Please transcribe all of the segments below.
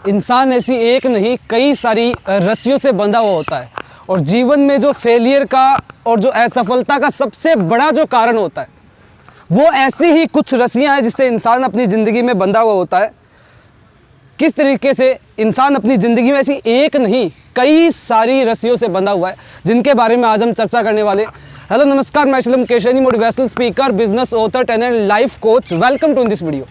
इंसान ऐसी एक नहीं कई सारी रस्सियों से बंधा हुआ होता है और जीवन में जो फेलियर का और जो असफलता का सबसे बड़ा जो कारण होता है वो ऐसी ही कुछ रस्सियां हैं जिससे इंसान अपनी ज़िंदगी में बंधा हुआ होता है। किस तरीके से इंसान अपनी ज़िंदगी में ऐसी एक नहीं कई सारी रस्सियों से बंधा हुआ है जिनके बारे में आज हम चर्चा करने वाले। हेलो नमस्कार, मैं Shilam Keshani, motivational speaker, business author, trainer, life coach. Welcome to this video.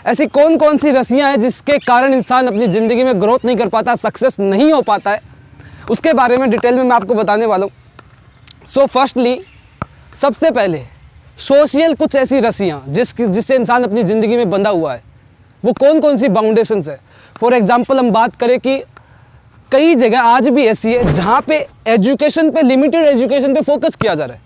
ऐसी कौन कौन सी रस्सियां हैं जिसके कारण इंसान अपनी ज़िंदगी में ग्रोथ नहीं कर पाता, सक्सेस नहीं हो पाता है, उसके बारे में डिटेल में मैं आपको बताने वाला हूँ। सो फर्स्टली, सबसे पहले सोशल कुछ ऐसी रस्सियाँ जिससे इंसान अपनी ज़िंदगी में बंधा हुआ है, वो कौन कौन सी बाउंडेशंस है। फॉर एग्जांपल हम बात करें कि कई जगह आज भी ऐसी है जहाँ पे एजुकेशन पे, लिमिटेड एजुकेशन पे फोकस किया जा रहा है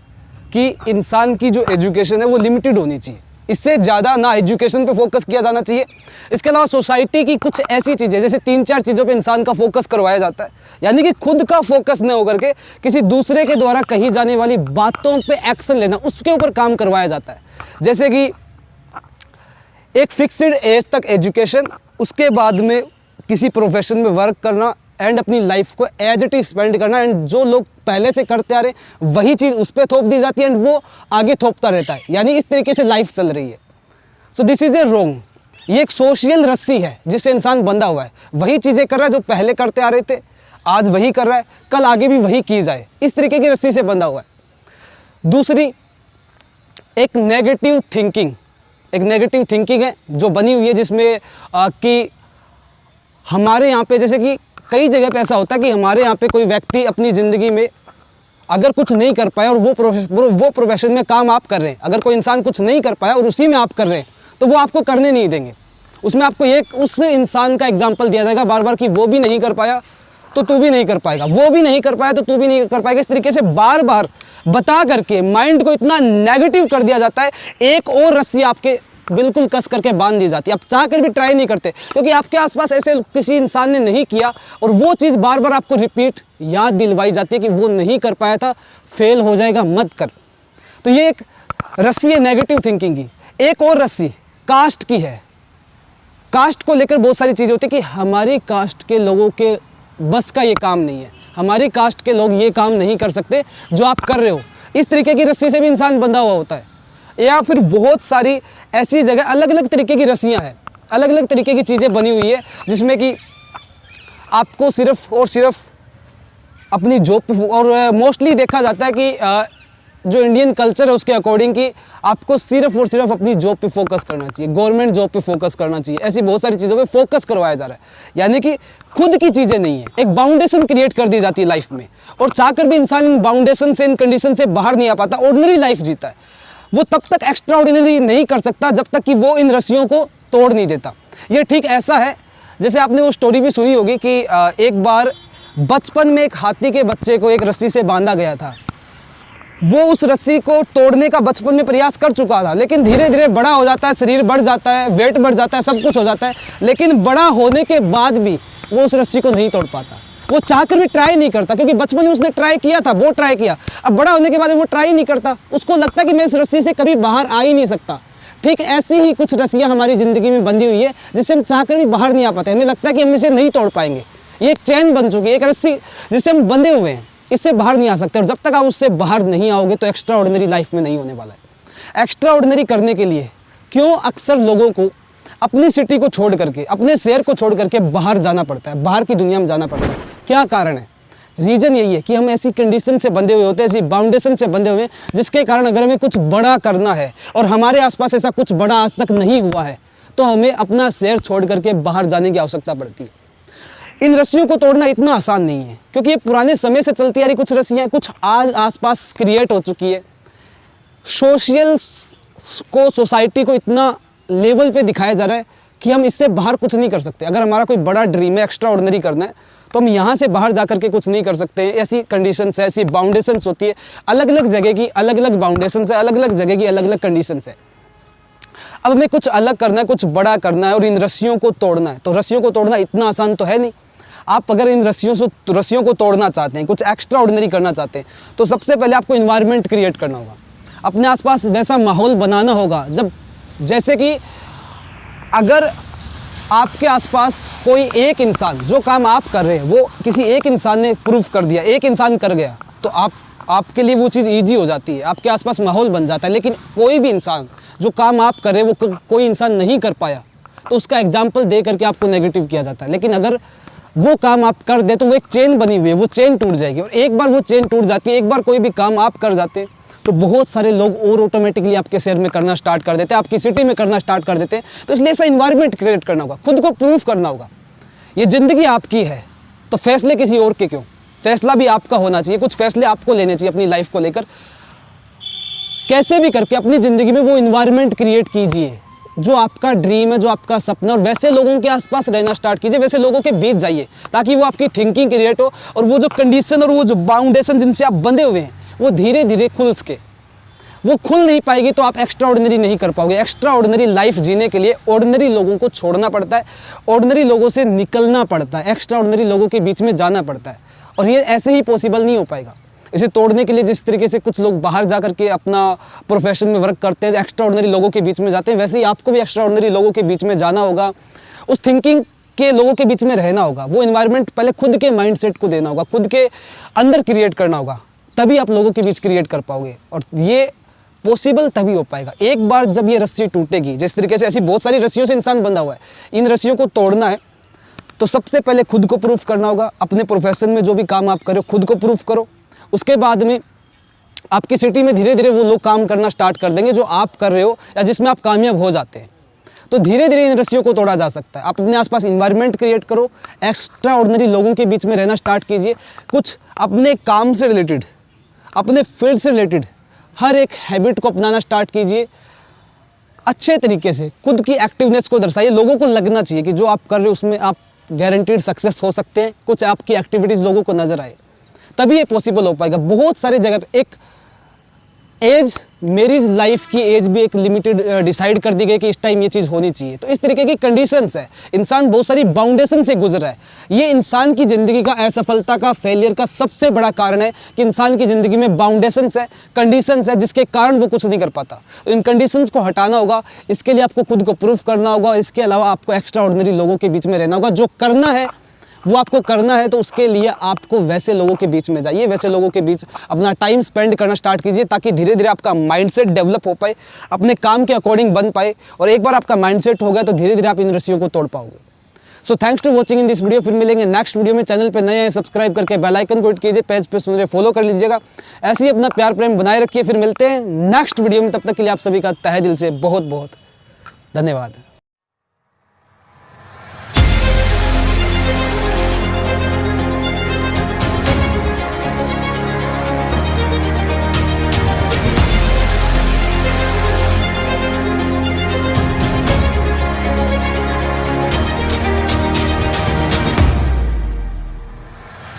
कि इंसान की जो एजुकेशन है वो लिमिटेड होनी चाहिए, इससे ज़्यादा ना एजुकेशन पे फोकस किया जाना चाहिए। इसके अलावा सोसाइटी की कुछ ऐसी चीज़ें, जैसे 3-4 चीज़ों पे इंसान का फोकस करवाया जाता है, यानी कि खुद का फोकस न होकर के किसी दूसरे के द्वारा कही जाने वाली बातों पे एक्शन लेना, उसके ऊपर काम करवाया जाता है। जैसे कि एक फिक्स्ड एज तक एजुकेशन, उसके बाद में किसी प्रोफेशन में वर्क करना एंड अपनी लाइफ को एज इट इज स्पेंड करना, एंड जो लोग पहले से करते आ रहे वही चीज़ उस पर थोप दी जाती है एंड वो आगे थोपता रहता है, यानी इस तरीके से लाइफ चल रही है। So this is a wrong. ये एक सोशल रस्सी है जिससे इंसान बंधा हुआ है, वही चीज़ें कर रहा है जो पहले करते आ रहे थे, आज वही कर रहा है, कल आगे भी वही की जाए, इस तरीके की रस्सी से बंधा हुआ है। दूसरी, एक नेगेटिव थिंकिंग है जो बनी हुई है, जिसमें कि हमारे यहाँ पे, जैसे कि कई जगह पे ऐसा होता है कि हमारे यहाँ पे कोई व्यक्ति अपनी ज़िंदगी में अगर कुछ नहीं कर पाया और वो प्रोफेशन में काम आप कर रहे हैं, अगर कोई इंसान कुछ नहीं कर पाया और उसी में आप कर रहे हैं तो वो आपको करने नहीं देंगे। उसमें आपको एक उस इंसान का एग्जाम्पल दिया जाएगा बार बार कि वो भी नहीं कर पाया तो तू भी नहीं कर पाएगा, वो भी नहीं कर पाया तो तू भी नहीं कर पाएगा। इस तरीके से बार बार बता करके माइंड को इतना नेगेटिव कर दिया जाता है, एक और रस्सी आपके बिल्कुल कस करके बांध दी जाती है। आप चाह कर भी ट्राई नहीं करते क्योंकि आपके आसपास ऐसे किसी इंसान ने नहीं किया और वो चीज़ बार बार आपको रिपीट याद दिलवाई जाती है कि वो नहीं कर पाया था, फेल हो जाएगा, मत कर। तो ये एक रस्सी है नेगेटिव थिंकिंग की। एक और रस्सी कास्ट की है। कास्ट को लेकर बहुत सारी चीज़ें होती है कि हमारी कास्ट के लोगों के बस का ये काम नहीं है, हमारी कास्ट के लोग ये काम नहीं कर सकते जो आप कर रहे हो। इस तरीके की रस्सी से भी इंसान बंधा हुआ होता है। या फिर बहुत सारी ऐसी जगह अलग अलग तरीके की रस्सियाँ हैं, अलग अलग तरीके की चीज़ें बनी हुई है जिसमें कि आपको सिर्फ और सिर्फ अपनी जॉब, और मोस्टली देखा जाता है कि जो इंडियन कल्चर है उसके अकॉर्डिंग कि आपको सिर्फ और सिर्फ अपनी जॉब पे फोकस करना चाहिए, गवर्नमेंट जॉब पे फोकस करना चाहिए। ऐसी बहुत सारी चीज़ों पे फोकस करवाया जा रहा है, यानी कि खुद की चीज़ें नहीं है, एक बाउंडेशन क्रिएट कर दी जाती है लाइफ में, और चाहकर भी इंसान इन बाउंडेशन से, इन कंडीशन से बाहर नहीं आ पाता, ऑर्डिनरी लाइफ जीता है। वो तब तक एक्स्ट्रा ऑर्डिनरी नहीं कर सकता जब तक कि वो इन रस्सियों को तोड़ नहीं देता। ये ठीक ऐसा है जैसे आपने वो स्टोरी भी सुनी होगी कि एक बार बचपन में एक हाथी के बच्चे को एक रस्सी से बांधा गया था। वो उस रस्सी को तोड़ने का बचपन में प्रयास कर चुका था, लेकिन धीरे धीरे बड़ा हो जाता है, शरीर बढ़ जाता है, वेट बढ़ जाता है, सब कुछ हो जाता है, लेकिन बड़ा होने के बाद भी वो उस रस्सी को नहीं तोड़ पाता। वो चाहकर भी ट्राई नहीं करता क्योंकि बचपन में उसने ट्राई किया था, वो ट्राई किया, अब बड़ा होने के बाद वो ट्राई नहीं करता। उसको लगता है कि मैं इस रस्सी से कभी बाहर आ ही नहीं सकता। ठीक ऐसी ही कुछ रस्सियाँ हमारी ज़िंदगी में बंधी हुई है जिससे हम चाहकर भी बाहर नहीं आ पाते। हमें लगता है कि हम इसे नहीं तोड़ पाएंगे। ये एक चैन बन चुकी है, एक रस्सी जिससे हम बंधे हुए हैं, इससे बाहर नहीं आ सकते। और जब तक आप उससे बाहर नहीं आओगे तो एक्स्ट्रा ऑर्डिनरी लाइफ में नहीं होने वाला है। एक्स्ट्रा ऑर्डिनरी करने के लिए क्यों अक्सर लोगों को अपनी सिटी को छोड़ करके, अपने शहर को छोड़ करके बाहर जाना पड़ता है, बाहर की दुनिया में जाना पड़ता है? क्या कारण है? रीज़न यही है कि हम ऐसी कंडीशन से बंधे हुए होते हैं, ऐसी बाउंडेशन से बंधे हुए हैं जिसके कारण अगर हमें कुछ बड़ा करना है और हमारे आसपास ऐसा कुछ बड़ा आज तक नहीं हुआ है तो हमें अपना शहर छोड़ करके बाहर जाने की आवश्यकता पड़ती है। इन रस्सियों को तोड़ना इतना आसान नहीं है क्योंकि ये पुराने समय से चलती आ रही कुछ रस्सियाँ, कुछ आज आसपास क्रिएट हो चुकी है। सोशल को, सोसाइटी को इतना लेवल पे दिखाया जा रहा है कि हम इससे बाहर कुछ नहीं कर सकते। अगर हमारा कोई बड़ा ड्रीम है, एक्स्ट्रा ऑर्डिनरी करना है, तो हम यहाँ से बाहर जा करके कुछ नहीं कर सकते हैं। ऐसी कंडीशंस है, ऐसी बाउंडेशंस होती है, अलग अलग जगह की अलग अलग बाउंडेशंस है, अलग अलग जगह की अलग अलग कंडीशंस है। अब हमें कुछ अलग करना है, कुछ बड़ा करना है और इन रस्सियों को तोड़ना है, तो रस्सियों को तोड़ना इतना आसान तो है नहीं। आप अगर इन रस्सियों को तोड़ना चाहते हैं, कुछ एक्स्ट्रा ऑर्डिनरी करना चाहते हैं, तो सबसे पहले आपको इन्वायरमेंट क्रिएट करना होगा, अपने आसपास वैसा माहौल बनाना होगा जैसे कि अगर आपके आसपास कोई एक इंसान, जो काम आप कर रहे हैं वो किसी एक इंसान ने प्रूफ कर दिया, एक इंसान कर गया, तो आपके लिए वो चीज़ ईजी हो जाती है, आपके आसपास माहौल बन जाता है। लेकिन कोई भी इंसान जो काम आप कर रहे हैं वो कोई इंसान नहीं कर पाया, तो उसका एग्जाम्पल दे करके आपको नेगेटिव किया जाता है। लेकिन अगर वो काम आप कर दे तो वो एक चेन बनी हुई है, वो चेन टूट जाएगी। और एक बार वो चेन टूट जाती है, एक बार कोई भी काम आप कर जाते हैं तो बहुत सारे लोग और ऑटोमेटिकली आपके शहर में करना स्टार्ट कर देते हैं, आपकी सिटी में करना स्टार्ट कर देते हैं। तो इसलिए ऐसा इन्वायरमेंट क्रिएट करना होगा, खुद को प्रूफ करना होगा। ये ज़िंदगी आपकी है तो फैसले किसी और के क्यों, फैसला भी आपका होना चाहिए। कुछ फैसले आपको लेने चाहिए अपनी लाइफ को लेकर। कैसे भी करके अपनी ज़िंदगी में वो इन्वायरमेंट क्रिएट कीजिए जो आपका ड्रीम है, जो आपका सपना, और वैसे लोगों के आसपास रहना स्टार्ट कीजिए, वैसे लोगों के बीच जाइए, ताकि वो आपकी थिंकिंग क्रिएट हो और वो जो कंडीशन और वो जो बाउंडेशन जिनसे आप बंधे हुए हैं वो धीरे धीरे खुल सके। वो खुल नहीं पाएगी तो आप एक्स्ट्रा ऑर्डिनरी नहीं कर पाओगे। एक्स्ट्रा ऑर्डिनरी लाइफ जीने के लिए ऑर्डिनरी लोगों को छोड़ना पड़ता है, ऑर्डिनरी लोगों से निकलना पड़ता है, एक्स्ट्रा ऑर्डिनरी लोगों के बीच में जाना पड़ता है। और ये ऐसे ही पॉसिबल नहीं हो पाएगा। इसे तोड़ने के लिए जिस तरीके से कुछ लोग बाहर जा करके अपना प्रोफेशन में वर्क करते हैं, एक्स्ट्रा ऑर्डिनरी लोगों के बीच में जाते हैं, वैसे ही आपको भी एक्स्ट्रा ऑर्डिनरी लोगों के बीच में जाना होगा, उस थिंकिंग के लोगों के बीच में रहना होगा। वो इन्वायरमेंट पहले खुद के माइंडसेट को देना होगा, खुद के अंदर क्रिएट करना होगा, तभी आप लोगों के बीच क्रिएट कर पाओगे। और ये पॉसिबल तभी हो पाएगा एक बार जब ये रस्सी टूटेगी। जिस तरीके से ऐसी बहुत सारी रस्सियों से इंसान बंधा हुआ है, इन रस्सियों को तोड़ना है तो सबसे पहले खुद को प्रूफ करना होगा। अपने प्रोफेशन में जो भी काम आप करो खुद को प्रूफ करो। उसके बाद में आपकी सिटी में धीरे धीरे वो लोग काम करना स्टार्ट कर देंगे जो आप कर रहे हो या जिसमें आप कामयाब हो जाते हैं। तो धीरे धीरे इन रस्सियों को तोड़ा जा सकता है। आप अपने आसपास इन्वायरमेंट क्रिएट करो, एक्स्ट्रा ऑर्डिनरी लोगों के बीच में रहना स्टार्ट कीजिए। कुछ अपने काम से रिलेटेड, अपने फील्ड से रिलेटेड हर एक हैबिट को अपनाना स्टार्ट कीजिए। अच्छे तरीके से खुद की एक्टिवनेस को दर्शाइए। लोगों को लगना चाहिए कि जो आप कर रहे हो उसमें आप गारंटीड सक्सेस हो सकते हैं। कुछ आपकी एक्टिविटीज़ लोगों को नज़र आए, तभी ये पॉसिबल हो पाएगा। बहुत सारे जगह पे एक एज, मेरी लाइफ की एज भी एक लिमिटेड डिसाइड कर दी गई कि इस टाइम ये चीज़ होनी चाहिए। तो इस तरीके की कंडीशंस है। इंसान बहुत सारी बाउंडेशन से गुजर रहा है। ये इंसान की ज़िंदगी का असफलता का, फेलियर का सबसे बड़ा कारण है कि इंसान की ज़िंदगी में बाउंडेशंस है, कंडीशंस है, जिसके कारण वो कुछ नहीं कर पाता। इन कंडीशंस को हटाना होगा। इसके लिए आपको खुद को प्रूफ करना होगा। इसके अलावा आपको एक्स्ट्रा ऑर्डिनरी लोगों के बीच में रहना होगा। जो करना है वो आपको करना है, तो उसके लिए आपको वैसे लोगों के बीच में जाइए, वैसे लोगों के बीच अपना टाइम स्पेंड करना स्टार्ट कीजिए, ताकि धीरे धीरे आपका माइंडसेट डेवलप हो पाए, अपने काम के अकॉर्डिंग बन पाए। और एक बार आपका माइंडसेट हो गया तो धीरे धीरे आप इन रस्सियों को तोड़ पाओगे। So thanks to watching in this video. फिर मिलेंगे नेक्स्ट वीडियो में। चैनल पे नए हैं सब्सक्राइब करके बेल आइकन को हिट कीजिए, पेज पे सुन रहे फॉलो कर लीजिएगा। ऐसे ही अपना प्यार प्रेम बनाए रखिए। फिर मिलते हैं नेक्स्ट वीडियो में। तब तक के लिए आप सभी का तहे दिल से बहुत बहुत धन्यवाद।